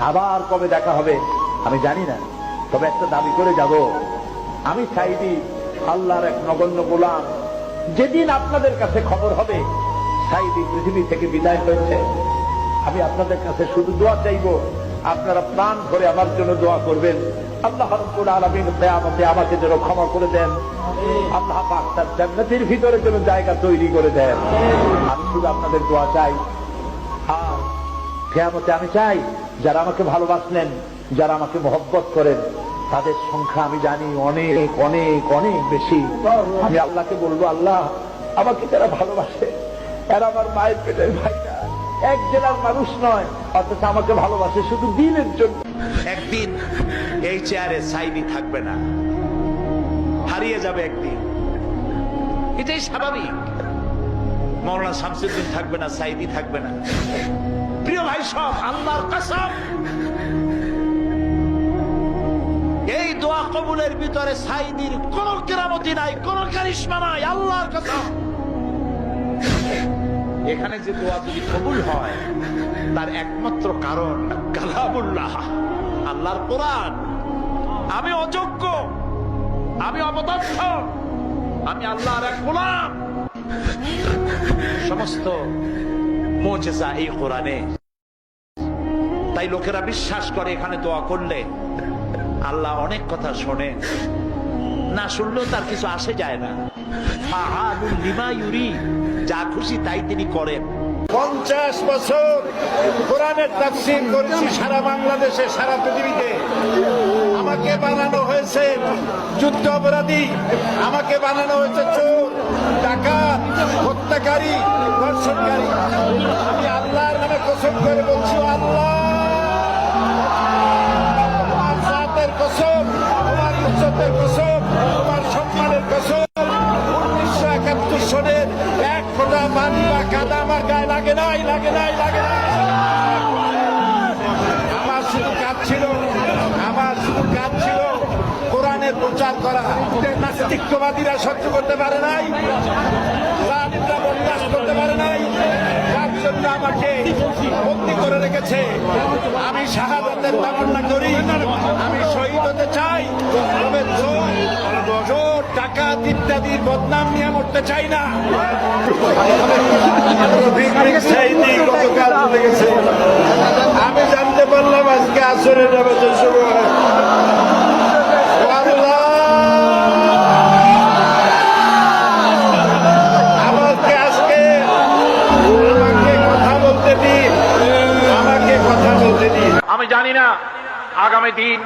আবার কবে দেখা হবে আমি জানি না, তবে একটা দাবি করে যাব, আমি সাইদি আল্লাহর এক নগণ্য গোলাম। যেদিন আপনাদের কাছে খবর হবে সাইদি পৃথিবী থেকে বিদায় হয়েছে, আমি আপনাদের কাছে শুধু দোয়া চাইব, আপনারা প্রাণ ভরে আমার জন্য দোয়া করবেন। আল্লাহ রাব্বুল আলামিন কিয়ামতে আমাকে যেন ক্ষমা করে দেন, আল্লাহ পাক তার জান্নাতের ভিতরে যেন জায়গা তৈরি করে দেন। আমি শুধু আপনাদের দোয়া চাই। আর কিয়ামতে আমি চাই যারা আমাকে ভালোবাসলেন, যারা আমাকে মহব্বত করেন, তাদের সংখ্যা আমি জানি অনেক অনেক অনেক বেশি। আমি আল্লাহকে বলবো, আল্লাহ আমাকে যারা ভালোবাসে এরা আমার মায়ের পেটের ভাইরা, এক জেলার মানুষ নয়, অথচ আমাকে ভালোবাসে শুধু দিনের জন্য। একদিন এই চেয়ারে সাইদি থাকবে না, হারিয়ে যাবে একদিন, এটাই স্বাভাবিক। মাওলানা শামসুদ্দিন থাকবে না, সাইদি থাকবে না। প্রিয় ভাই সব, আল্লাহর কসম, এই দোয়া কবুলের ভিতরে সাইদির কোন কেরামতি নাই, কোন কারিশমা নাই, আল্লাহর কসম। এখানে যে দোয়া যদি কবুল হয় তার একমাত্র কারণ কালামুল্লাহ, আল্লাহর কোরআন। আমি অযোগ্য, আমি অপদার্থ, আমি আল্লাহর এক গোলাম। সমস্ত মুজিজা এই কোরআনে। তাই লোকেরা বিশ্বাস করে এখানে দোয়া করলে আল্লাহ অনেক কথা শোনেন, না শুনলেও তার কিছু আসে যায় না। ফাআলুল লিমা ইউরিদ, যা খুশি তাই তিনি করেন। 50 বছর কোরআনের তাফসীর করেছি সারা বাংলাদেশে, সারা পৃথিবীতে। আমাকে বানানো হয়েছে যুদ্ধ অপরাধী, আমাকে বানানো হয়েছে চোর, ডাকাত, হত্যাকারী, ধর্ষণকারী। আমি আল্লাহর নামে কসম করে বলছি, আল্লাহ তোমার জাতের কসম, তোমার ইজ্জতের কসম, তোমার সম্মানের কসম, 1971 সনের এক ফোঁটা পানি বা কাদা আমার গায়ে লাগে নাই, লাগে নাই, লাগে নাই। আমার শুধু কাজ ছিল কোরআনের প্রচার করা। নাস্তিকবাদীরা সহ্য করতে পারে নাই, জালিমরা বরদাস্ত করতে পারে নাই, যার জন্য আমাকে বন্দী করে রেখেছে। আমি শাহাদাতের তামান্না করি, আমি শহীদ হতে চাই, তবে চোর, ডাকাত ইত্যাদির বদনাম নিয়ে মরতে চাই না। গতকাল বলে গেছে, আমি জানতে পারলাম আজকে আসরের নামাজের সময়। আমি জানি না আগামী দিন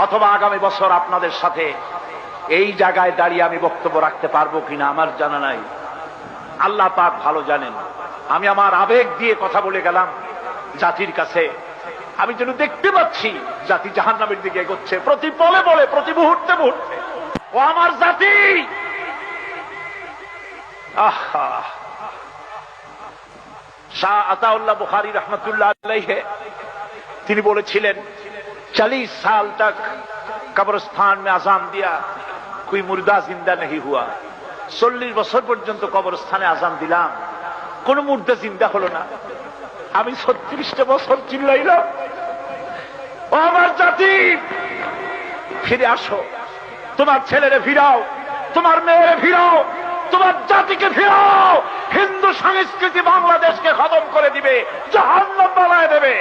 অথবা আগামী বছর আপনাদের সাথে এই জায়গায় দাঁড়িয়ে আমি বক্তব্য রাখতে পারবো কিনা আমার জানা নাই, আল্লাহ পাক ভালো জানেন। আমি আমার আবেগ দিয়ে কথা বলে গেলাম জাতির কাছে। আমি যেন দেখতে পাচ্ছি জাতি জাহান্নামের দিকে এগোচ্ছে, প্রতি পলে পলে, প্রতি মুহূর্তে মুহূর্তে। ও আমার জাতি, আহা! শাহ আতাউল্লাহ বুখারী রহমতুল্লাহ আলাইহি তিনি বলেছিলেন, 40 साल तक कब्रिस्तान में आजान दिया, कोई मुर्दा जिंदा नहीं हुआ। 40 বছর পর্যন্ত কবরস্থানে আজান দিলাম, কোন মুর্দা জিন্দা হলো না। আমি 36টা বছর চিল্লাইলাম, ও আমার জাতি, ফিরে আসো, তোমার ছেলেরে ফিরাও, তোমার মেয়েরে ফিরাও, তোমার জাতিকে ফিরাও। হিন্দু সংস্কৃতি বাংলাদেশকে খতম করে দিবে, জাহান্নাম বানায় দেবে।